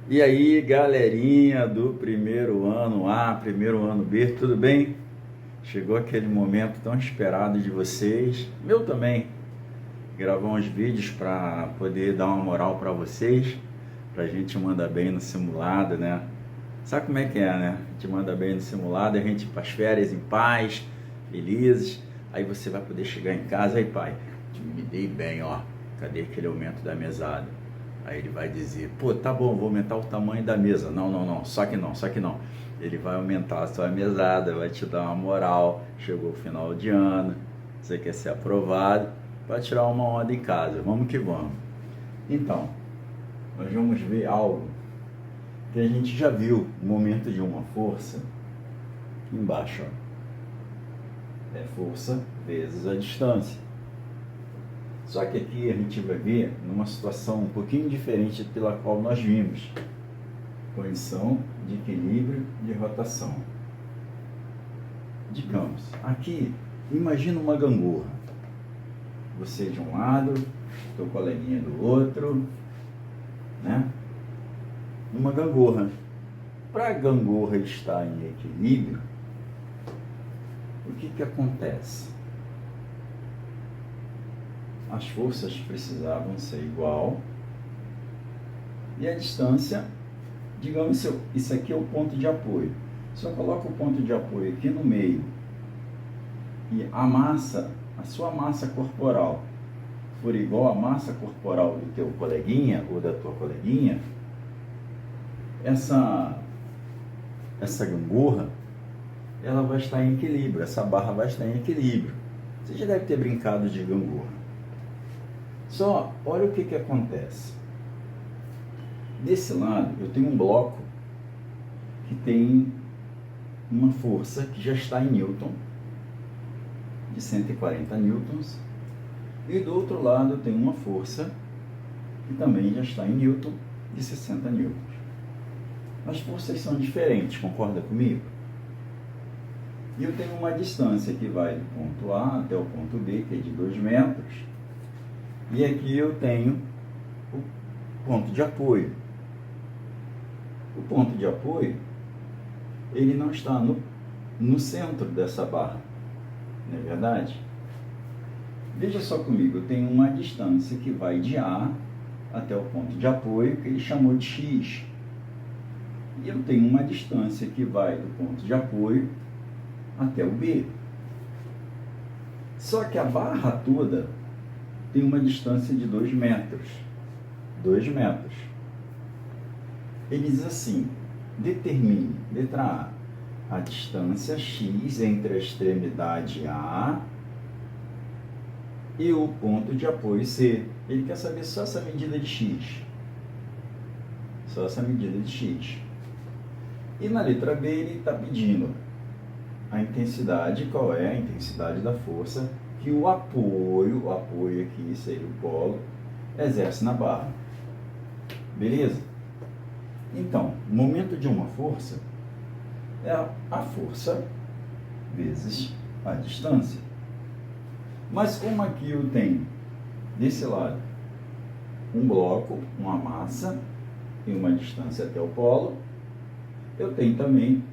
E aí, galerinha do primeiro ano A, primeiro ano B, tudo bem? Chegou aquele momento tão esperado de vocês, meu também, gravar uns vídeos para poder dar uma moral para vocês, pra gente mandar bem no simulado, né? Sabe como é que é, né? A gente manda bem no simulado, a gente ir para as férias em paz, felizes, aí você vai poder chegar em casa, aí pai, me dei bem, ó, cadê aquele aumento da mesada? Aí ele vai dizer, pô, tá bom, vou aumentar o tamanho da mesa. Não, só que não. Ele vai aumentar a sua mesada, vai te dar uma moral. Chegou o final de ano, você quer ser aprovado, para tirar uma onda em casa. Vamos que vamos. Então, nós vamos ver algo que a gente já viu, o momento de uma força, aqui embaixo, ó. É força vezes a distância. Só que aqui a gente vai ver numa situação um pouquinho diferente pela qual nós vimos. Condição de equilíbrio de rotação. Digamos, aqui, imagina uma gangorra. Você de um lado, teu coleguinha do outro, né? Uma gangorra. Para a gangorra estar em equilíbrio, o que acontece? As forças precisavam ser igual e a distância, digamos, isso aqui é o ponto de apoio. Se eu coloco o ponto de apoio aqui no meio e a massa, a sua massa corporal for igual à massa corporal do teu coleguinha ou da tua coleguinha, essa gangorra, ela vai estar em equilíbrio, essa barra vai estar em equilíbrio. Você já deve ter brincado de gangorra. Só, olha o que acontece. Desse lado, eu tenho um bloco que tem uma força que já está em Newton, de 140 newtons, e do outro lado eu tenho uma força que também já está em Newton, de 60 newtons. As forças são diferentes, concorda comigo? E eu tenho uma distância que vai do ponto A até o ponto B, que é de 2 metros, e aqui eu tenho o ponto de apoio. O ponto de apoio, ele não está no centro dessa barra, não é verdade? Veja só comigo, eu tenho uma distância que vai de A até o ponto de apoio, que ele chamou de X. E eu tenho uma distância que vai do ponto de apoio até o B. Só que a barra toda tem uma distância de 2 metros. 2 metros. Ele diz assim, determine, letra A, distância x entre a extremidade A e o ponto de apoio C. Ele quer saber só essa medida de x. Só essa medida de x. E na letra B ele está pedindo a intensidade, qual é a intensidade da força que o apoio aqui seria o polo, exerce na barra. Beleza? Então, o momento de uma força é a força vezes a distância. Mas como aqui eu tenho, desse lado, um bloco, uma massa e uma distância até o polo, eu tenho também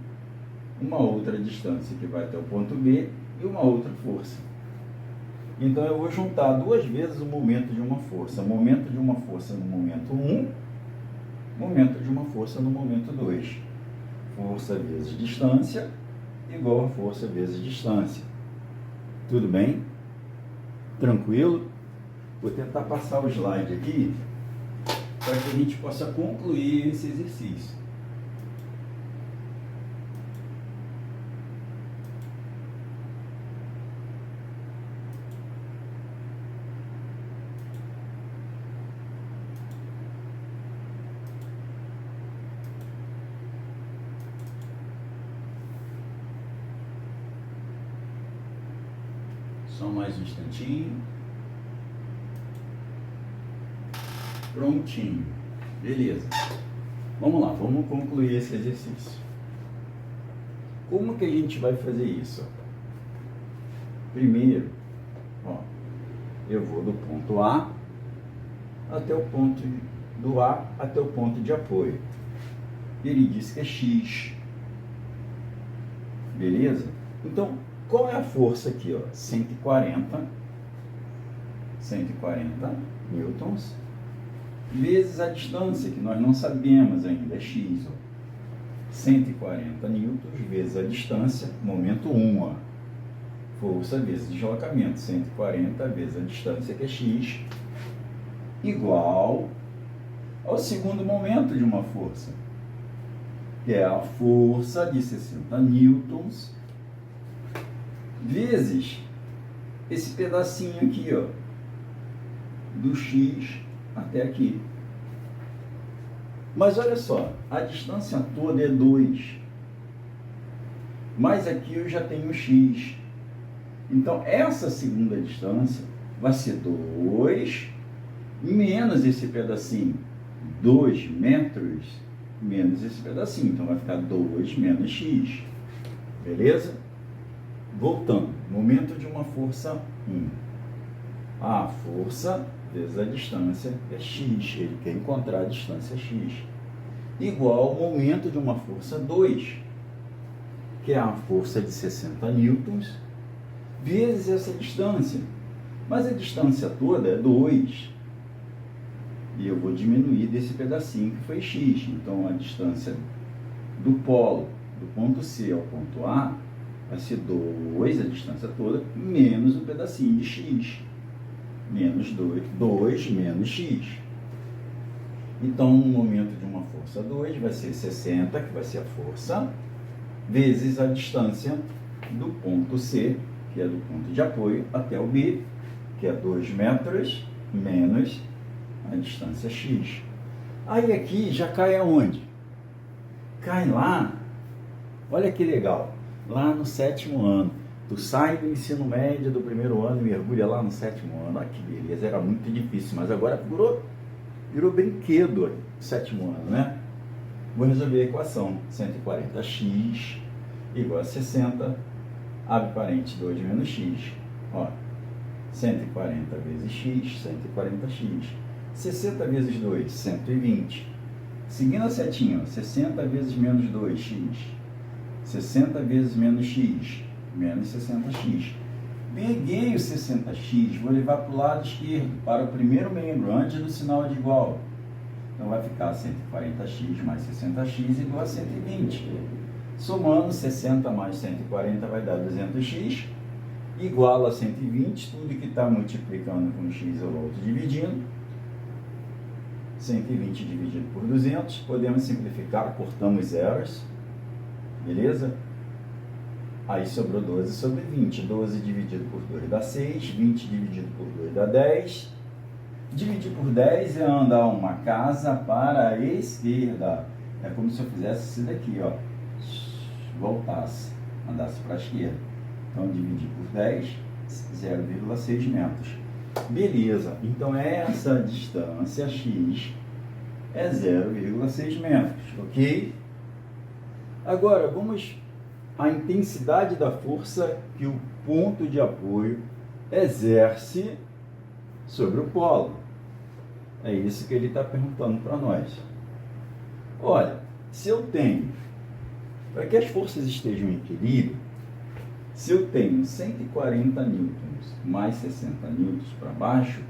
uma outra distância que vai até o ponto B e uma outra força. Então eu vou juntar duas vezes o momento de uma força. Momento de uma força no momento 1, momento de uma força no momento 2. Força vezes distância igual a força vezes distância. Tudo bem? Tranquilo? Vou tentar passar o slide aqui para que a gente possa concluir esse exercício. Só mais um instantinho. Prontinho. Beleza. Vamos lá, vamos concluir esse exercício. Como que a gente vai fazer isso? Primeiro, ó, eu vou do ponto A até o ponto do A até o ponto de apoio. Ele disse que é X. Beleza? Então, qual é a força aqui? Ó? 140 newtons, vezes a distância, que nós não sabemos ainda, é X. Ó. 140 newtons vezes a distância, momento 1. Ó. Força vezes deslocamento, 140 vezes a distância, que é X, igual ao segundo momento de uma força, que é a força de 60 newtons, vezes esse pedacinho aqui, ó, do X até aqui. Mas olha só, a distância toda é 2. Mas aqui eu já tenho X. Então, essa segunda distância vai ser 2 menos esse pedacinho. 2 metros menos esse pedacinho. Então, vai ficar 2 menos X. Beleza? Voltando. Momento de uma força 1. A força vezes a distância é X. Ele quer encontrar a distância X. Igual ao momento de uma força 2, que é a força de 60 newtons, vezes essa distância. Mas a distância toda é 2. E eu vou diminuir desse pedacinho que foi X. Então, a distância do polo, do ponto C ao ponto A, vai ser 2, a distância toda, menos o pedacinho de X. Menos 2 menos X. Então, no momento de uma força 2, vai ser 60, que vai ser a força, vezes a distância do ponto C, que é do ponto de apoio, até o B, que é 2 metros, menos a distância X. Aí aqui já cai aonde? Cai lá, olha que legal, lá no 7º ano. Tu sai do ensino médio do 1º ano e mergulha lá no 7º ano. Olha que beleza, era muito difícil, mas agora virou brinquedo no 7º ano, né? Vou resolver a equação. 140x igual a 60, abre parênteses, 2 menos x. Ó, 140 vezes x, 140x. 60 vezes 2, 120. Seguindo a setinha, ó, 60 vezes menos 2x. 60 vezes menos x, menos 60x. Peguei o 60x, vou levar para o lado esquerdo, para o primeiro membro, antes do sinal de igual. Então vai ficar 140x mais 60x igual a 120. Somando 60 mais 140 vai dar 200x, igual a 120, tudo que está multiplicando com x eu volto dividindo. 120 dividido por 200, podemos simplificar, cortamos zeros, beleza? Aí sobrou 12 sobre 20. 12 dividido por 2 dá 6. 20 dividido por 2 dá 10. Dividir por 10 é andar uma casa para a esquerda. É como se eu fizesse isso daqui, ó. Voltasse, andasse para a esquerda. Então, dividir por 10, 0,6 metros. Beleza. Então, essa distância x é 0,6 metros, ok? Agora, vamos a intensidade da força que o ponto de apoio exerce sobre o polo. É isso que ele está perguntando para nós. Olha, se eu tenho, para que as forças estejam em equilíbrio, se eu tenho 140 newtons mais 60 newtons para baixo,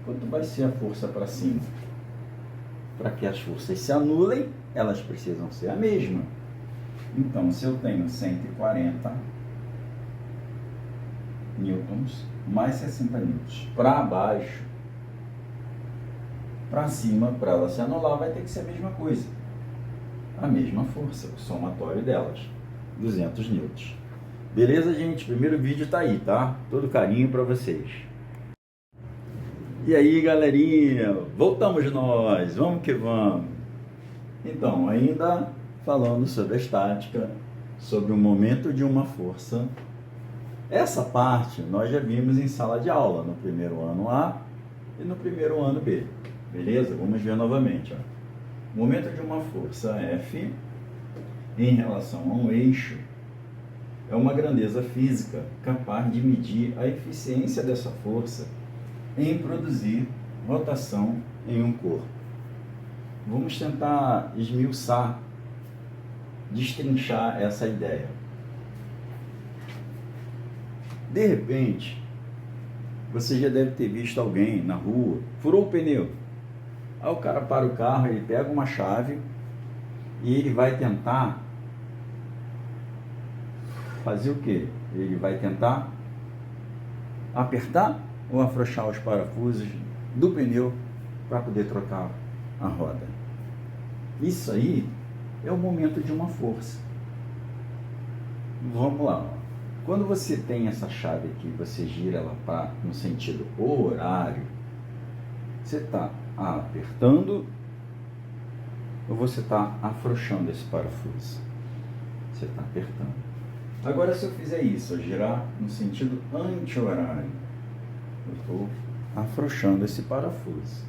quanto vai ser a força para cima? Para que as forças se anulem, elas precisam ser a mesma. Então, se eu tenho 140 newtons mais 60 newtons para baixo, para cima, para ela se anular, vai ter que ser a mesma coisa. A mesma força, o somatório delas, 200 newtons. Beleza, gente? Primeiro vídeo está aí, tá? Todo carinho para vocês. E aí, galerinha? Voltamos nós, vamos que vamos. Então, ainda falando sobre a estática, sobre o momento de uma força. Essa parte nós já vimos em sala de aula, no primeiro ano A e no primeiro ano B. Beleza? Vamos ver novamente. Ó. O momento de uma força F em relação a um eixo é uma grandeza física capaz de medir a eficiência dessa força em produzir rotação em um corpo. Vamos tentar esmiuçar, destrinchar essa ideia. De repente, você já deve ter visto alguém na rua, furou o pneu. Aí o cara para o carro, ele pega uma chave e ele vai tentar fazer o quê? Ele vai tentar apertar ou afrouxar os parafusos do pneu para poder trocar a roda. Isso aí é o momento de uma força. Vamos lá. Quando você tem essa chave aqui, você gira ela no sentido horário, você está apertando ou você está afrouxando esse parafuso? Você está apertando. Agora, se eu fizer isso, eu girar no sentido anti-horário, eu estou afrouxando esse parafuso.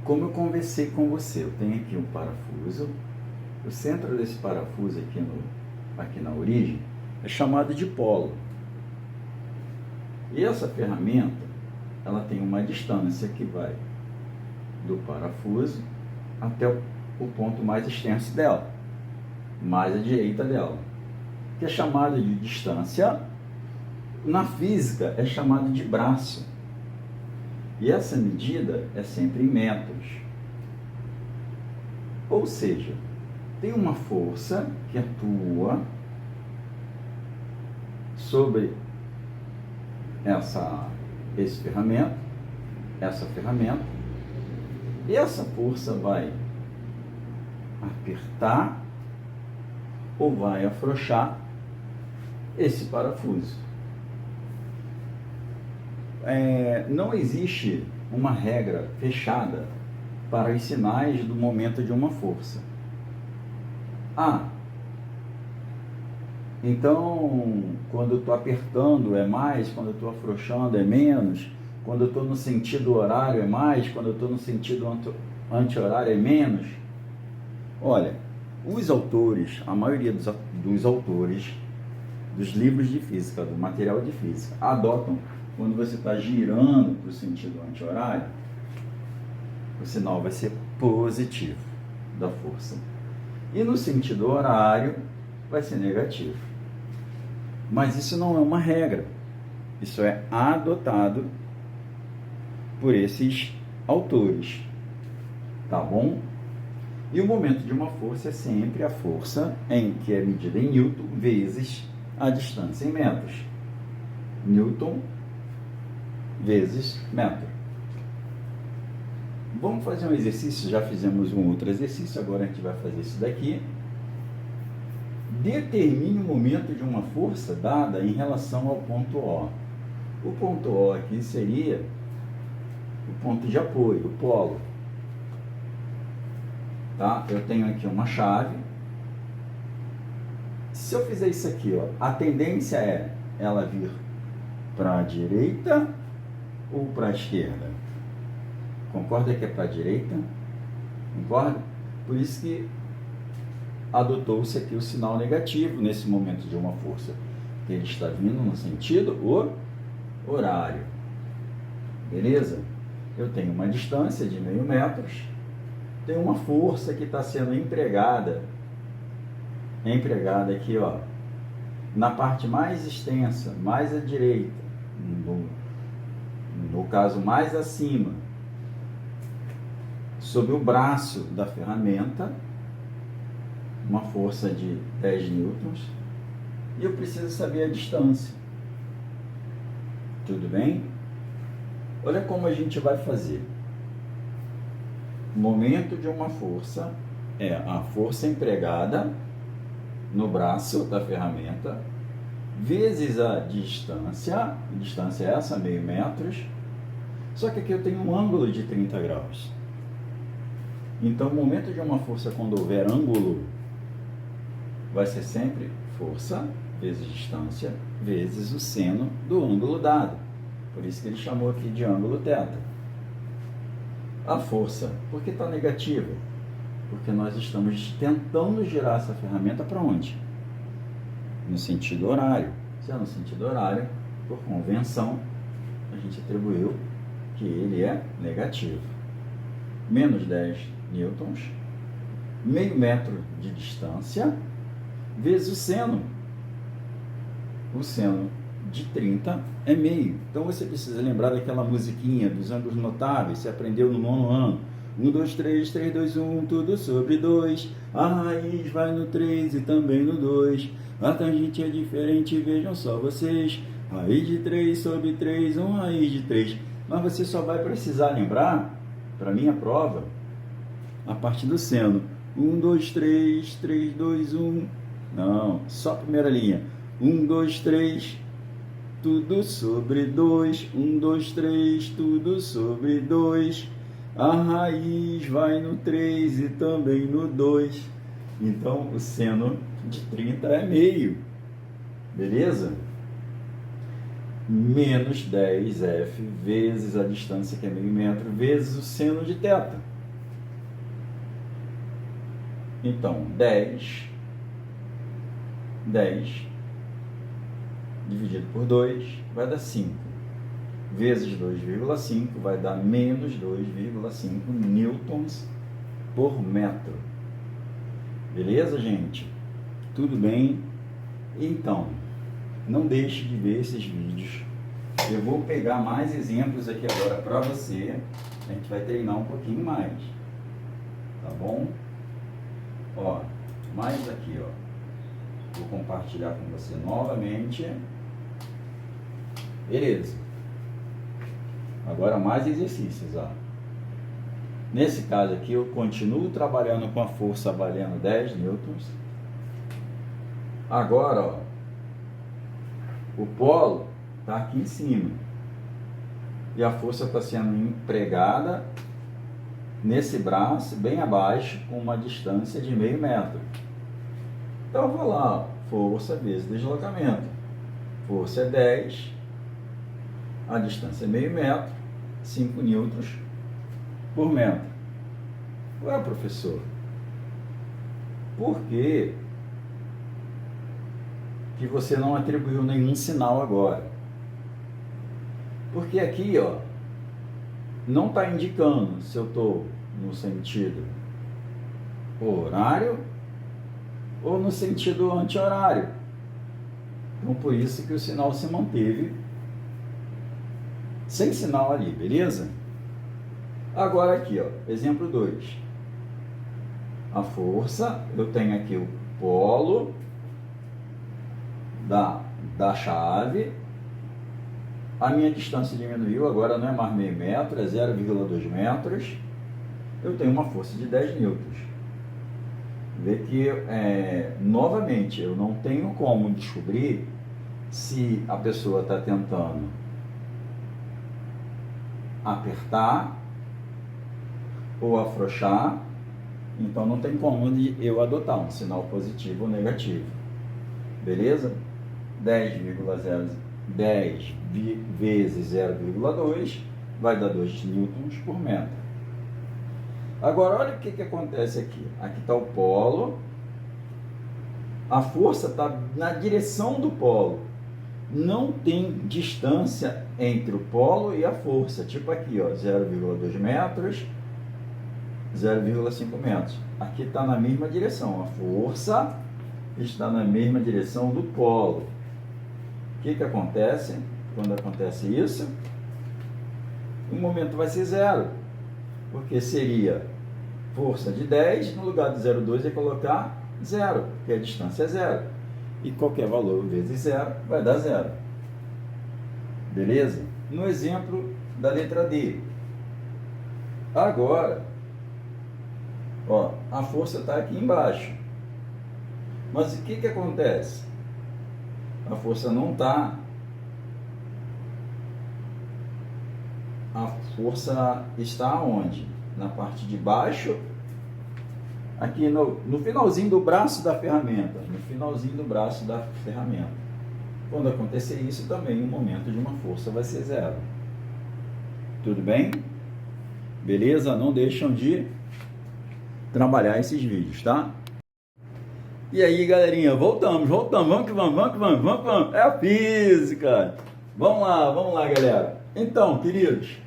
Como eu conversei com você, eu tenho aqui um parafuso, o centro desse parafuso aqui na origem é chamado de polo. E essa ferramenta, ela tem uma distância que vai do parafuso até o ponto mais extenso dela, mais à direita dela, que é chamada de distância, na física é chamado de braço. E essa medida é sempre em metros. Ou seja, tem uma força que atua sobre essa ferramenta, e essa força vai apertar ou vai afrouxar esse parafuso. Não existe uma regra fechada para os sinais do momento de uma força. Então, quando eu estou apertando é mais, quando eu estou afrouxando é menos, quando eu estou no sentido horário é mais, quando eu estou no sentido anti-horário é menos. Olha, os autores, a maioria dos autores dos livros de física, do material de física, adotam, quando você está girando para o sentido anti-horário, o sinal vai ser positivo da força. E no sentido horário, vai ser negativo. Mas isso não é uma regra. Isso é adotado por esses autores. Tá bom? E o momento de uma força é sempre a força que é medida em Newton vezes a distância em metros. Newton vezes metro. Vamos fazer um exercício, já fizemos um outro exercício, agora a gente vai fazer isso daqui. Determine o momento de uma força dada em relação ao ponto O. O ponto O aqui seria o ponto de apoio, o polo. Tá? Eu tenho aqui uma chave. Se eu fizer isso aqui, a tendência é ela vir para a direita ou para a esquerda? Concorda que é para a direita? Concorda? Por isso que adotou-se aqui o sinal negativo nesse momento de uma força, que ele está vindo no sentido horário. Beleza? Eu tenho uma distância de 0,5 metros, tenho uma força que está sendo empregada aqui, na parte mais extensa, mais à direita, no caso mais acima, sobre o braço da ferramenta, uma força de 10 newtons, e eu preciso saber a distância. Tudo bem? Olha como a gente vai fazer. O momento de uma força é a força empregada no braço da ferramenta vezes a distância é essa, 0,5 metros, só que aqui eu tenho um ângulo de 30 graus. Então, o momento de uma força, quando houver ângulo, vai ser sempre força vezes distância vezes o seno do ângulo dado. Por isso que ele chamou aqui de ângulo θ. A força, por que está negativa? Porque nós estamos tentando girar essa ferramenta para onde? No sentido horário. Se é no sentido horário, por convenção, a gente atribuiu que ele é negativo. Menos 10 newtons, meio metro de distância, vezes o seno. O seno de 30 é meio. Então você precisa lembrar daquela musiquinha dos ângulos notáveis, você aprendeu no 9º ano. 1, 2, 3, 3, 2, 1, tudo sobre 2. A raiz vai no 3 e também no 2. A tangente é diferente, vejam só vocês. Raiz de 3 sobre 3, 1 raiz de 3. Mas você só vai precisar lembrar, para minha prova, a parte do seno. 1, 2, 3, 3, 2, 1. Não, só a primeira linha. 1, 2, 3, tudo sobre 2. 1, 2, 3, tudo sobre 2. A raiz vai no 3 e também no 2. Então, o seno de 30 é meio. Beleza? Menos 10F vezes a distância, que é meio metro, vezes o seno de θ. Então, 10 dividido por 2 vai dar 5. Vezes 2,5 vai dar menos 2,5 newtons por metro. Beleza, gente? Tudo bem? Então, não deixe de ver esses vídeos. Eu vou pegar mais exemplos aqui agora para você. A gente vai treinar um pouquinho mais. Tá bom? Ó, mais aqui, ó. Vou compartilhar com você novamente. Beleza. Agora mais exercícios, ó. Nesse caso aqui eu continuo trabalhando com a força valendo 10 newtons. Agora, ó, o polo está aqui em cima. E a força está sendo empregada nesse braço, bem abaixo, com uma distância de meio metro. Então eu vou lá, ó, força vezes deslocamento. Força é 10, a distância é meio metro, 5 newtons por metro. Ué, professor, por que você não atribuiu nenhum sinal agora? Porque aqui, ó, não está indicando se eu estou no sentido horário ou no sentido anti-horário. Então, por isso que o sinal se manteve sem sinal ali, beleza? Agora aqui, ó, exemplo 2. A força, eu tenho aqui o polo da chave. A minha distância diminuiu, agora não é mais meio metro, é 0,2 metros. Eu tenho uma força de 10 newtons. Vê que, novamente, eu não tenho como descobrir se a pessoa está tentando apertar ou afrouxar. Então não tem como eu adotar um sinal positivo ou negativo. Beleza? 10 vezes 0,2 vai dar 2 newtons por metro. Agora, olha o que acontece aqui. Aqui está o polo. A força está na direção do polo. Não tem distância entre o polo e a força. Tipo aqui, ó, 0,2 metros, 0,5 metros. Aqui está na mesma direção. A força está na mesma direção do polo. O que acontece quando acontece isso? O momento vai ser zero, porque seria força de 10, no lugar de 0,2 é colocar 0, porque a distância é 0. E qualquer valor vezes 0 vai dar 0. Beleza? No exemplo da letra D. Agora, ó, a força está aqui embaixo. Mas o que acontece? A força não está. A força está onde? Na parte de baixo, aqui no finalzinho do braço da ferramenta. No finalzinho do braço da ferramenta. Quando acontecer isso também, o momento de uma força vai ser 0. Tudo bem? Beleza? Não deixam de trabalhar esses vídeos, tá? E aí, galerinha, voltamos, vamos que vamos. É a física. Vamos lá, galera. Então, queridos,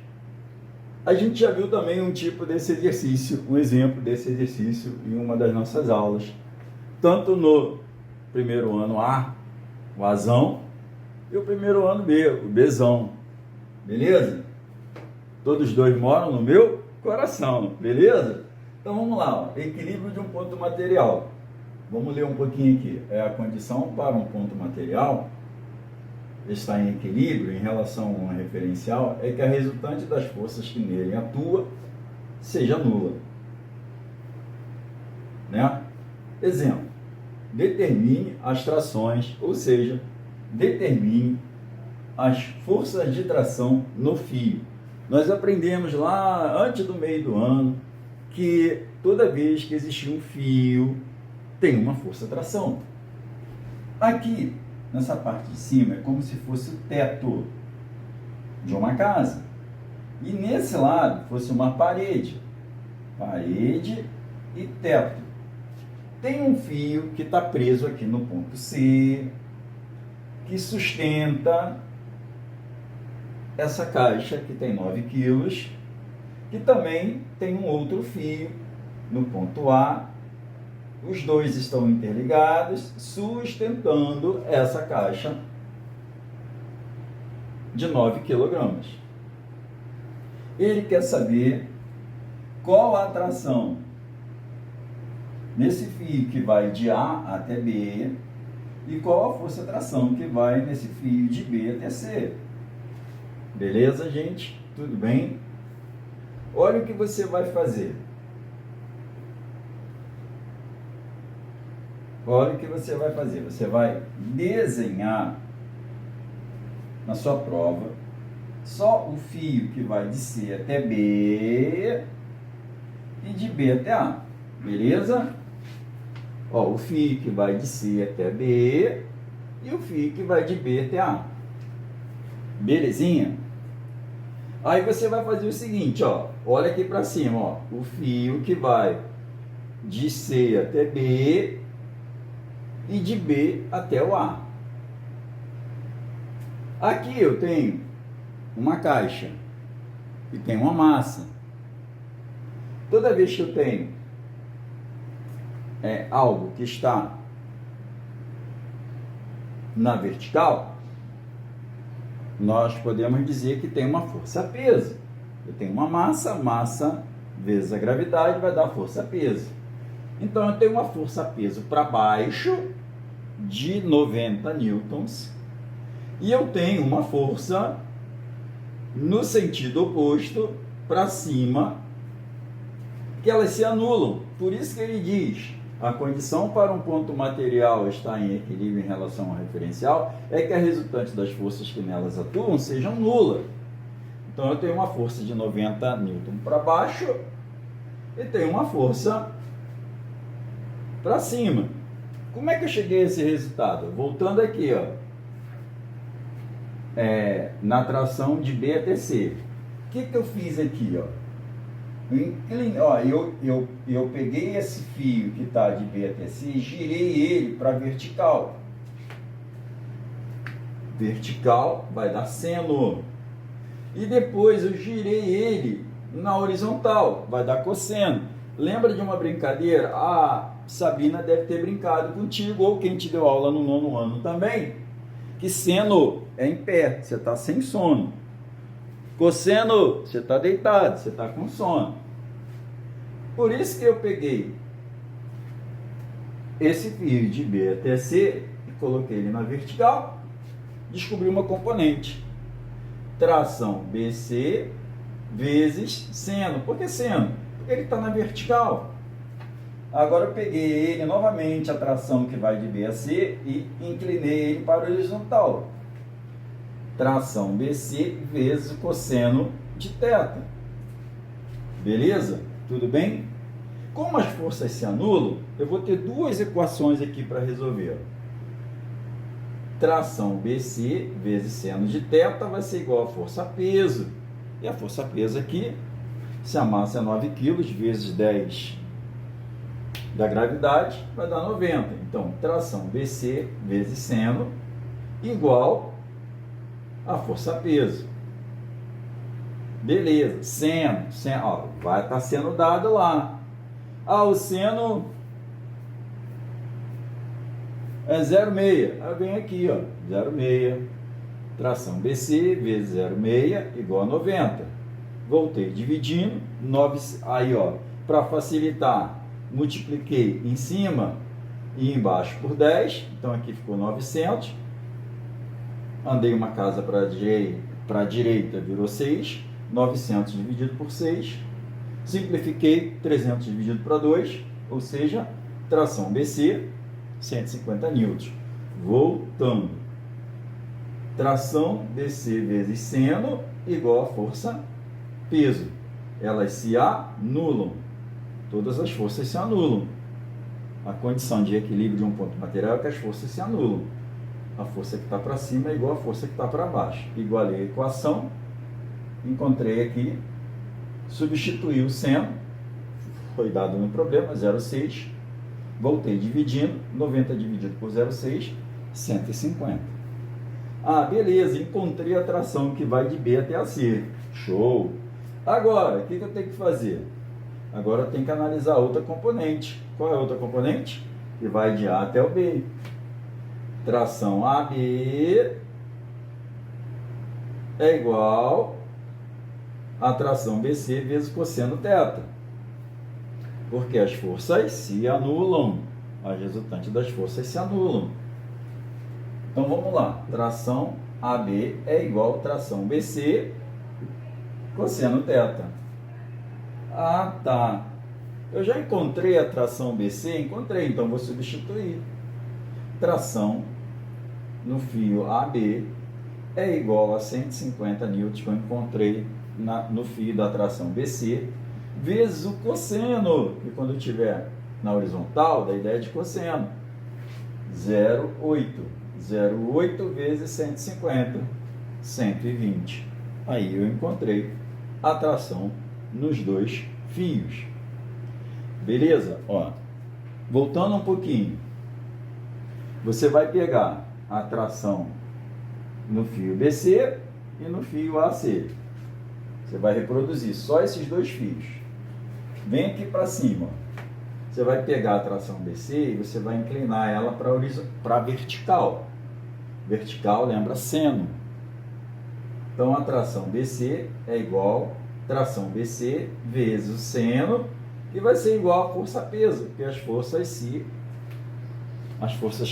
A gente já viu também um tipo desse exercício, um exemplo desse exercício em uma das nossas aulas, tanto no primeiro ano A, o Azão, e o primeiro ano B, o Bzão, beleza? Todos dois moram no meu coração, beleza? Então vamos lá, ó. Equilíbrio de um ponto material. Vamos ler um pouquinho aqui. É a condição para um ponto material estar em equilíbrio em relação a uma referencial é que a resultante das forças que nele atua seja nula. Né? Exemplo, determine as trações, ou seja, determine as forças de tração no fio. Nós aprendemos lá antes do meio do ano que toda vez que existir um fio tem uma força de tração. Aqui nessa parte de cima é como se fosse o teto de uma casa. E nesse lado fosse uma parede. Parede e teto. Tem um fio que está preso aqui no ponto C, que sustenta essa caixa que tem 9 quilos, que também tem um outro fio no ponto A. Os dois estão interligados, sustentando essa caixa de 9 quilogramas. Ele quer saber qual a tração nesse fio que vai de A até B e qual a força de tração que vai nesse fio de B até C. Beleza, gente? Tudo bem? Olha o que você vai fazer. Olha o que você vai fazer. Você vai desenhar na sua prova só o fio que vai de C até B e de B até A. Beleza? Ó, o fio que vai de C até B e o fio que vai de B até A. Belezinha? Aí você vai fazer o seguinte, ó. Olha aqui para cima, ó. O fio que vai de C até B e de B até o A. Aqui eu tenho uma caixa e tem uma massa. Toda vez que eu tenho algo que está na vertical, nós podemos dizer que tem uma força-peso. Eu tenho uma massa, massa vezes a gravidade vai dar força-peso. Então eu tenho uma força-peso para baixo de 90 newtons e eu tenho uma força no sentido oposto para cima, que elas se anulam. Por isso que ele diz: a condição para um ponto material estar em equilíbrio em relação ao referencial é que a resultante das forças que nelas atuam sejam nula. Então eu tenho uma força de 90 newton para baixo e tenho uma força para cima. Como é que eu cheguei a esse resultado? Voltando aqui, ó, na tração de B até C. O que eu fiz aqui, ó? Eu peguei esse fio que está de B até C e girei ele para vertical. Vertical vai dar seno. E depois eu girei ele na horizontal, vai dar cosseno. Lembra de uma brincadeira? A Sabina deve ter brincado contigo, ou quem te deu aula no 9º ano também, que seno é em pé, você está sem sono. Cosseno, você está deitado, você está com sono. Por isso que eu peguei esse fio de B até C e coloquei ele na vertical, descobri uma componente. Tração BC vezes seno. Por que seno? Porque ele está na vertical. Agora eu peguei ele novamente, a tração que vai de B a C, e inclinei ele para o horizontal. Tração BC vezes o cosseno de θ. Beleza? Tudo bem? Como as forças se anulam, eu vou ter duas equações aqui para resolver. Tração BC vezes seno de θ vai ser igual a força-peso. E a força-peso aqui, se a massa é 9 kg vezes 10 da gravidade, vai dar 90. Então, tração BC vezes seno igual a força-peso. Beleza, seno, ó, vai estar sendo dado lá. Ah, o seno é 0,6. Aí vem aqui, ó, 0,6. Tração BC vezes 0,6 igual a 90. Voltei dividindo, 9, aí ó, para facilitar, multipliquei em cima e embaixo por 10, então aqui ficou 900. Andei uma casa para a direita, virou 6, 900 dividido por 6. Simplifiquei, 300 dividido para 2, ou seja, tração BC, 150 N. Voltando. Tração BC vezes seno igual a força peso. Elas se anulam. Todas as forças se anulam. A condição de equilíbrio de um ponto material é que as forças se anulam. A força que está para cima é igual à força que está para baixo. Igualei a equação. Encontrei aqui. Substituí o seno. Foi dado no problema, 0,6. Voltei dividindo. 90 dividido por 0,6, 150. Ah, beleza. Encontrei a tração que vai de B até a C. Show! Agora, o que eu tenho que fazer? Agora eu tenho que analisar outra componente. Qual é a outra componente? Que vai de A até o B. Tração AB é igual a tração BC vezes cosseno θ. Porque as forças se anulam. As resultantes das forças se anulam. Então vamos lá. Tração AB é igual a tração BC cosseno θ. Ah, tá. Eu já encontrei a tração BC? Encontrei, então vou substituir. Tração no fio AB é igual a 150 newtons que eu encontrei no fio da tração BC, vezes o cosseno, que quando eu estiver na horizontal, da ideia de cosseno, 0,8. 0,8 vezes 150, 120. Aí eu encontrei a tração nos dois fios. Beleza? Ó, voltando um pouquinho. Você vai pegar a tração no fio BC e no fio AC. Você vai reproduzir só esses dois fios. Vem aqui para cima. Você vai pegar a tração BC e você vai inclinar ela para vertical. Vertical lembra seno. Então a tração BC é igual a tração BC vezes o seno, que vai ser igual a força-peso, porque as forças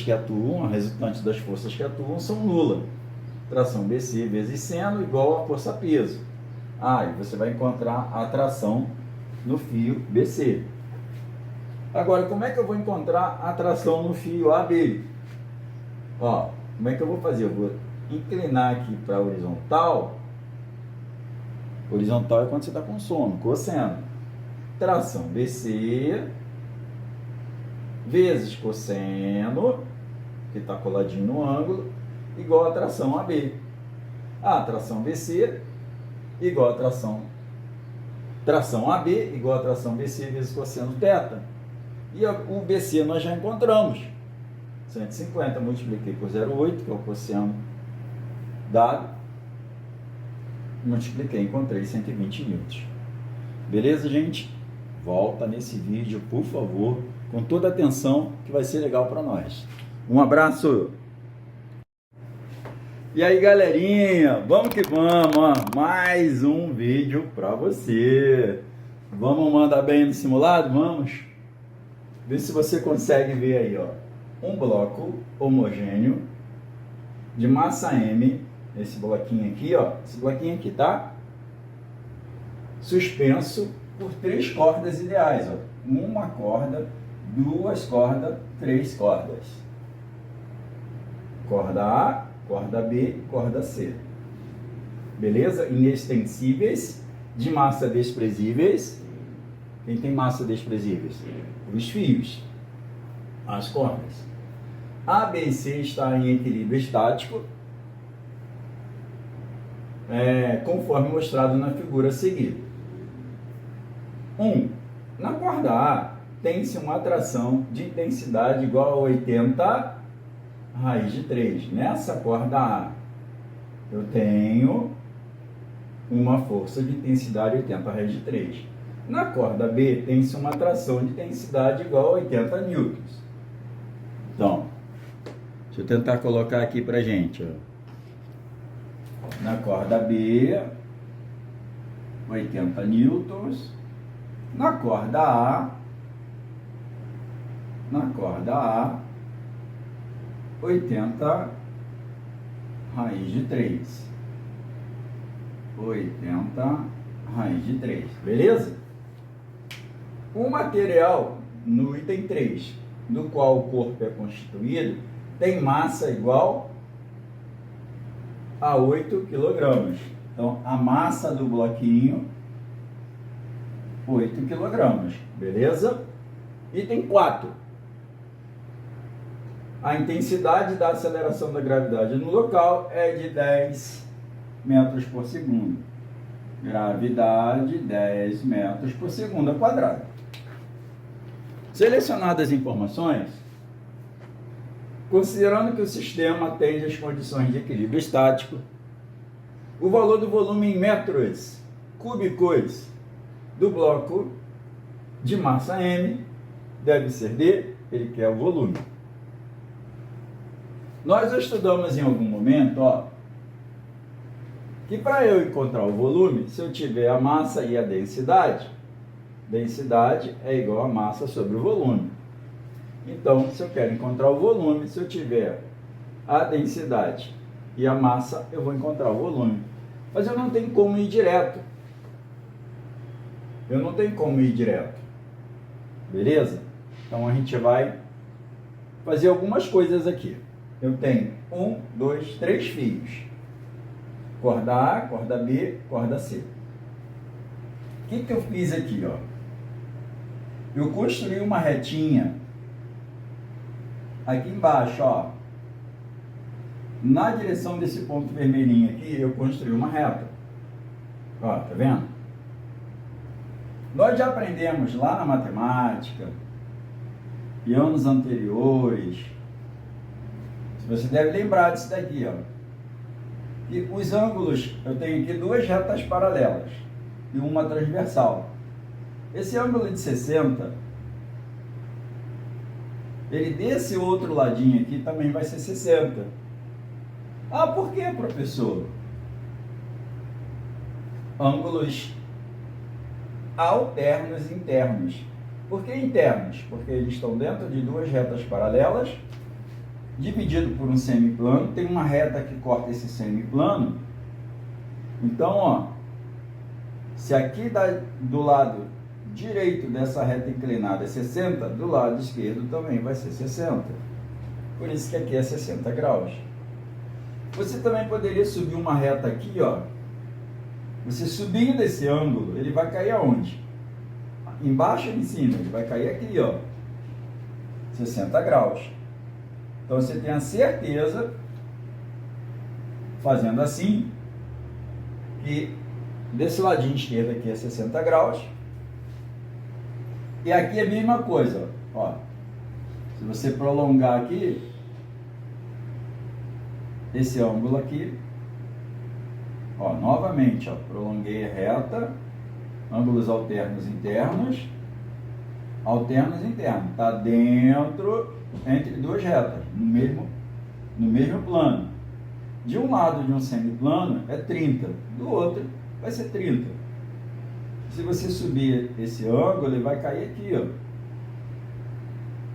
que atuam, a resultante das forças que atuam são nulas. Tração BC vezes seno igual a força-peso. Ah, e você vai encontrar a tração no fio BC. Agora, como é que eu vou encontrar a tração no fio AB? Ó, como é que eu vou fazer? Eu vou inclinar aqui para a horizontal. Horizontal é quando você está com sono, cosseno. Tração BC vezes cosseno, que está coladinho no ângulo, igual a tração AB. A tração BC igual a tração AB igual a tração BC vezes cosseno θ. E o BC nós já encontramos. 150, multipliquei por 0,8, que é o cosseno dado. Multipliquei, encontrei 120 newtons. Beleza, gente? Volta nesse vídeo, por favor, com toda a atenção, que vai ser legal para nós. Um abraço! E aí, galerinha, vamos que vamos, ó. Mais um vídeo para você. Vamos mandar bem no simulado? Vamos? Vê se você consegue ver aí, ó. Um bloco homogêneo de massa M, esse bloquinho aqui, ó. Esse bloquinho aqui, tá? Suspenso por 3 cordas ideais, ó. Uma corda, 2 cordas, 3 cordas. Corda A, corda B, corda C. Beleza? Inextensíveis, de massa desprezíveis. Quem tem massa desprezíveis? Os fios, as cordas. A, B e C está em equilíbrio estático, conforme mostrado na figura a seguir. 1. Na corda A, tem-se uma atração de intensidade igual a 80 raiz de 3. Nessa corda A, eu tenho uma força de intensidade 80 raiz de 3. Na corda B, tem-se uma tração de intensidade igual a 80 newtons. Então, deixa eu tentar colocar aqui pra gente, ó. Na corda B, 80 newtons. Na corda A, 80 raiz de 3. 80 raiz de 3, beleza? O material no item 3, do qual o corpo é constituído, tem massa igual a 8 kg. Então, a massa do bloquinho, 8 kg, beleza? Item 4. A intensidade da aceleração da gravidade no local é de 10 metros por segundo. Gravidade, 10 metros por segundo ao quadrado. Selecionadas as informações, considerando que o sistema atende às condições de equilíbrio estático, o valor do volume em metros cúbicos do bloco de massa M deve ser D, ele quer o volume. Nós estudamos em algum momento, ó, que para eu encontrar o volume, se eu tiver a massa e a densidade é igual a massa sobre o volume. Então, se eu quero encontrar o volume, se eu tiver a densidade e a massa, eu vou encontrar o volume. Mas eu não tenho como ir direto. Beleza? Então, a gente vai fazer algumas coisas aqui. Eu tenho 1, 2, 3 fios. Corda A, corda B, corda C. O que eu fiz aqui, ó? Eu construí uma retinha aqui embaixo, ó. Na direção desse ponto vermelhinho aqui, eu construí uma reta. Ó, tá vendo? Nós já aprendemos lá na matemática, e anos anteriores, você deve lembrar disso daqui, ó. E os ângulos, eu tenho aqui duas retas paralelas e uma transversal. Esse ângulo de 60, ele desse outro ladinho aqui também vai ser 60. Ah, por que, professor? Ângulos alternos internos. Por que internos? Porque eles estão dentro de duas retas paralelas, dividido por um semiplano. Tem uma reta que corta esse semiplano. Então, ó, se aqui do lado direito dessa reta inclinada é 60, do lado esquerdo também vai ser 60. Por isso que aqui é 60 graus. Você também poderia subir uma reta aqui, ó. Você subindo esse ângulo, ele vai cair aonde? Embaixo ou em cima? Ele vai cair aqui, ó. 60 graus. Então, você tem a certeza, fazendo assim, que desse ladinho esquerdo aqui é 60 graus. E aqui é a mesma coisa, ó. Se você prolongar aqui, esse ângulo aqui, ó, novamente, ó, prolonguei a reta, ângulos alternos internos, tá dentro, entre duas retas, no mesmo plano. De um lado de um semiplano é 30, do outro vai ser 30. Se você subir esse ângulo, ele vai cair aqui, ó.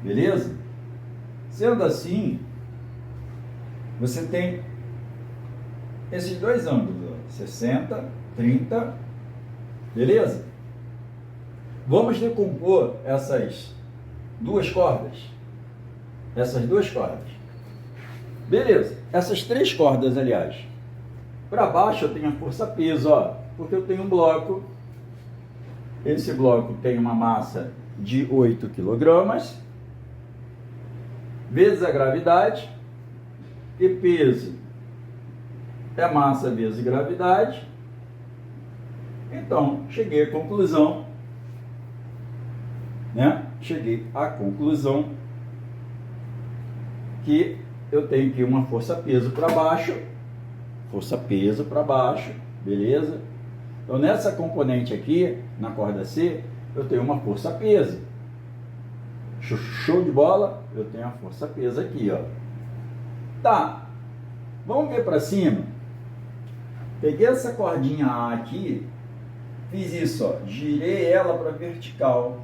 Beleza? Sendo assim, você tem esses dois ângulos, ó, 60, 30, beleza? Vamos decompor essas duas cordas. Beleza. Essas três cordas, aliás. Para baixo eu tenho a força-peso, ó, porque eu tenho um bloco. Esse bloco tem uma massa de 8 kg, vezes a gravidade, e peso é massa vezes gravidade. Então, cheguei à conclusão, que eu tenho aqui uma força-peso para baixo, beleza? Então, nessa componente aqui, na corda C, eu tenho uma força-peso. Show de bola? Eu tenho a força-peso aqui, ó. Tá, vamos ver para cima. Peguei essa cordinha A aqui, fiz isso, ó, girei ela para vertical.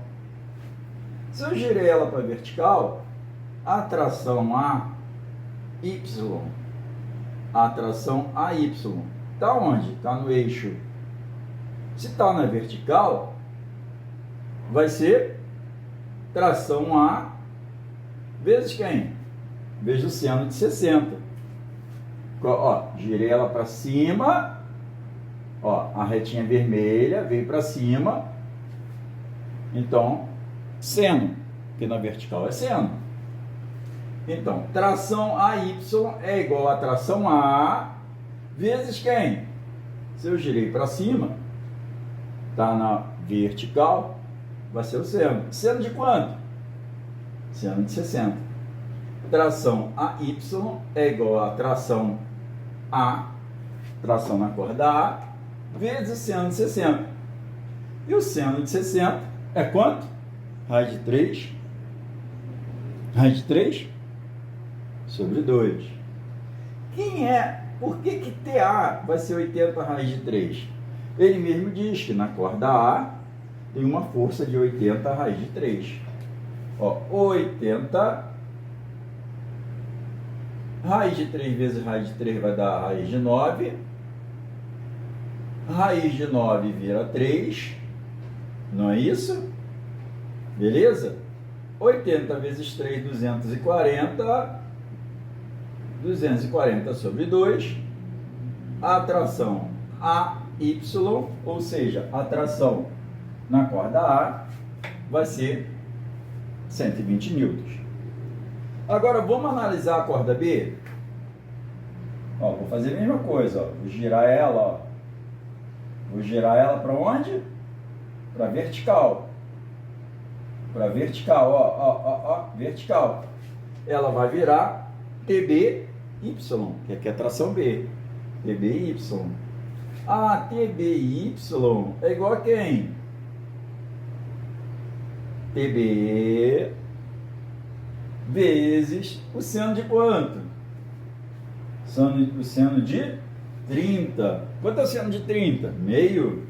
Se eu girei ela para vertical, a tração AY, está onde? Está no eixo. Se está na vertical, vai ser tração A vezes quem? Vezes o seno de 60. Ó, girei ela para cima, ó, a retinha vermelha veio para cima, então, seno, porque na vertical é seno. Então, tração AY é igual a tração A vezes quem? Se eu girei para cima, tá na vertical, vai ser o seno. Seno de quanto? Seno de 60. Tração AY é igual a tração A, tração na corda A, vezes seno de 60. E o seno de 60 é quanto? Raiz de 3. Raiz de 3 sobre 2. Quem é? Por que TA vai ser 80 raiz de 3? Ele mesmo diz que na corda A tem uma força de 80 raiz de 3. Ó, 80 raiz de 3 vezes raiz de 3 vai dar raiz de 9. Raiz de 9 vira 3. Não é isso? Beleza? 80 vezes 3, 240. 240 sobre 2. A tração AY, ou seja, a tração na corda A, vai ser 120 newtons. Agora, vamos analisar a corda B? Ó, vou fazer a mesma coisa, ó. Vou girar ela, ó. Vou girar ela para onde? Para vertical. Para vertical, ó, vertical. Ela vai virar TBY, que aqui é a tração B. TBY. A TBY é igual a quem? TB vezes o seno de quanto? O seno de 30. Quanto é o seno de 30? Meio.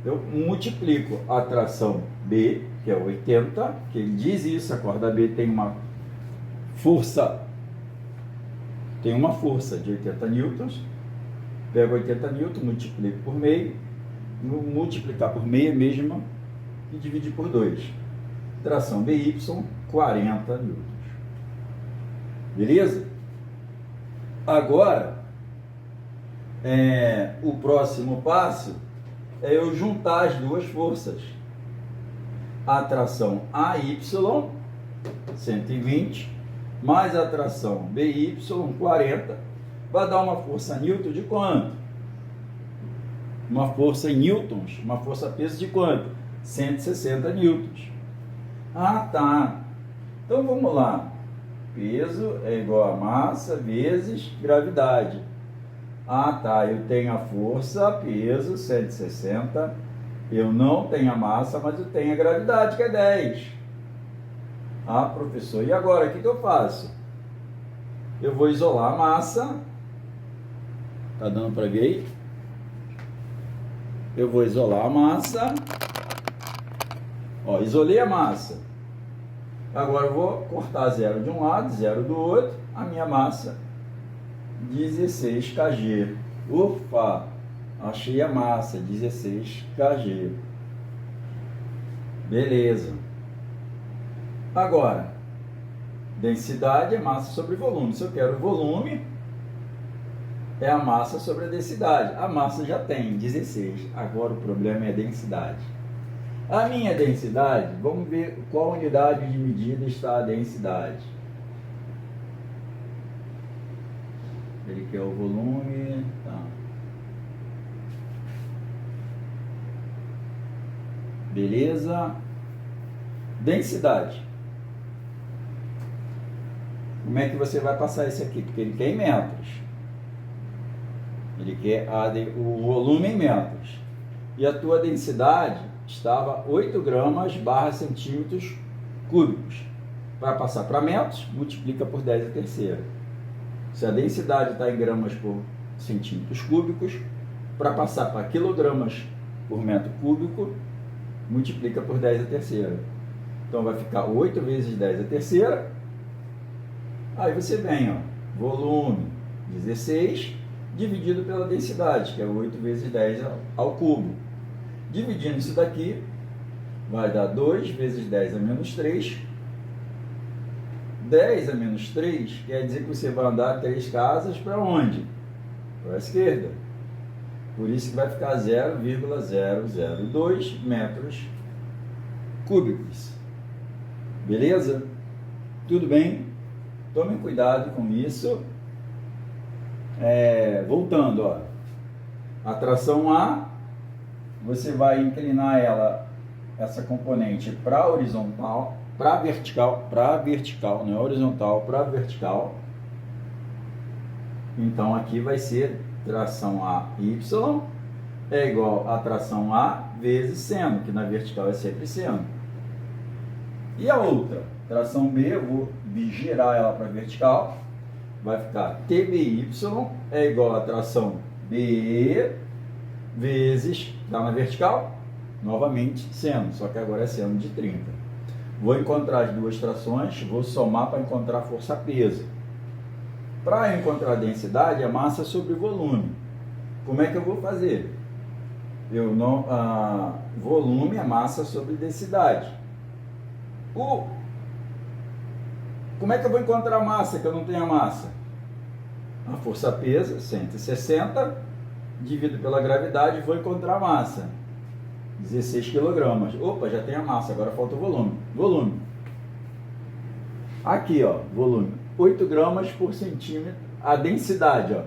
Eu multiplico a tração B, que é 80, que ele diz isso, a corda B tem uma força de 80 newtons. Pego 80 newtons, multiplico por meio. Multiplicar por meio é mesmo e dividir por 2. Tração BY, 40 newtons. Beleza? Agora, o próximo passo é eu juntar as duas forças. A tração AY, 120, mais a tração BY, 40, vai dar uma força newton de quanto? Uma força em newtons, uma força peso de quanto? 160 newtons. Ah, tá. Então vamos lá. Peso é igual a massa vezes gravidade. Ah, tá. Eu tenho a força, peso, 160. Eu não tenho a massa, mas eu tenho a gravidade, que é 10. Ah, professor, e agora? O que eu faço? Eu vou isolar a massa. Tá dando para ver aí? Eu vou isolar a massa. Ó, isolei a massa. Agora eu vou cortar 0 de um lado, 0 do outro. A minha massa, 16 kg. Ufa! Achei a massa, 16 kg. Beleza. Agora, densidade é massa sobre volume. Se eu quero volume, é a massa sobre a densidade. A massa já tem 16. Agora o problema é a densidade. A minha densidade, vamos ver qual unidade de medida está a densidade. Ele quer o volume. Tá. Beleza. Densidade. Como é que você vai passar isso aqui? Porque ele quer em metros. Ele quer o volume em metros. e a tua densidade estava 8 gramas barra centímetros cúbicos. Para passar para metros, multiplica por 10 a terceira. Se a densidade está em gramas por centímetros cúbicos, para passar para quilogramas por metro cúbico, multiplica por 10 a terceira. Então vai ficar 8 vezes 10 a terceira. Aí você vem, ó, volume 16 dividido pela densidade, que é 8 vezes 10 ao cubo. Dividindo isso daqui, vai dar 2 vezes 10 a menos 3. 10 a menos 3 quer dizer que você vai andar 3 casas para onde? Para a esquerda. Por isso que vai ficar 0,002 metros cúbicos. Beleza? Tudo bem? Tomem cuidado com isso. Voltando, ó. A tração A, você vai inclinar ela, essa componente, para horizontal, para vertical, não é horizontal, para vertical. Então aqui vai ser tração AY é igual a tração A vezes seno, que na vertical é sempre seno. E a outra, tração B, eu vou girar ela para vertical, vai ficar TBY é igual a tração B vezes, está na vertical, novamente seno, só que agora é seno de 30. Vou encontrar as duas trações, vou somar para encontrar força-peso. Para encontrar a densidade, é massa sobre volume. Como é que eu vou fazer? Volume é massa sobre densidade. Como é que eu vou encontrar a massa, que eu não tenho a massa? A força-peso, 160, dividido pela gravidade, vou encontrar a massa. 16 kg. Opa, já tem a massa, agora falta o volume. Volume. Aqui, ó, volume. 8 gramas por centímetro. A densidade, ó.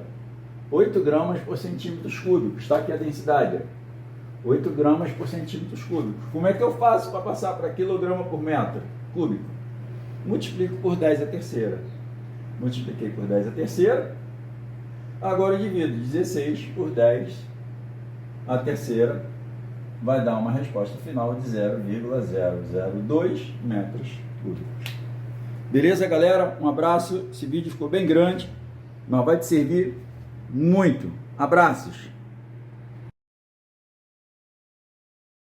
8 gramas por centímetros cúbicos. Está aqui a densidade, ó. 8 gramas por centímetros cúbicos. Como é que eu faço para passar para quilograma por metro cúbico? Multiplico por 10 a terceira. Multipliquei por 10 a terceira. Agora eu divido 16 por 10 a terceira. Vai dar uma resposta final de 0,002 metros cúbicos. Beleza, galera? Um abraço. Esse vídeo ficou bem grande, mas vai te servir muito. Abraços!